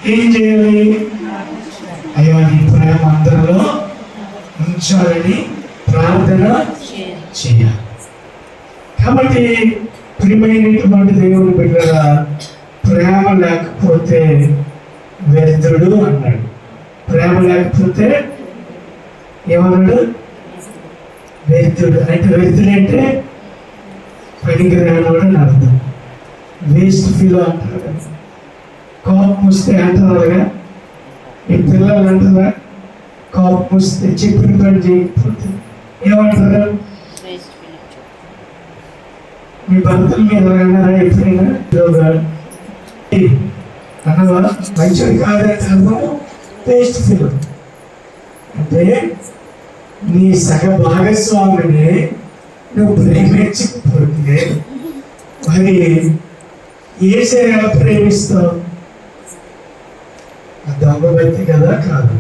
ఏం చేయాలి? అయ్యా నీ ప్రేమ అందరిలో ఉంచాలని ప్రార్థన చేయాలి. కాబట్టి ప్రియమైనటువంటి దేవుని బిడ్డల ప్రేమ లేకపోతే వ్యర్థుడు అన్నాడు. ప్రేమ లేకపోతే ఏమన్నాడు? వ్యర్థుడు. అంటే వ్యర్థుడు అంటే పనికిరానోడు అని అర్థం. వేస్ట్ ఫీల్ అంటారు కదా. కోపం వస్తే అంటారుగా, ఈ పిల్లలు అంటారా కోపం వస్తే చెప్పిన పని చేయకపోతే ఏమంటారు? మీ భర్తల మీద అన్నారా ఎప్పుడైనా? అన్నవా మంచిది కాదంటే అర్థం వేస్ట్ ఫీల్. అంటే నీ సగ భాగస్వామిని నువ్వు ప్రేమించకపోతే మరి ఏసే ఎలా ప్రేమిస్తావు? దొంగ వ్యక్తి కదా కాదు.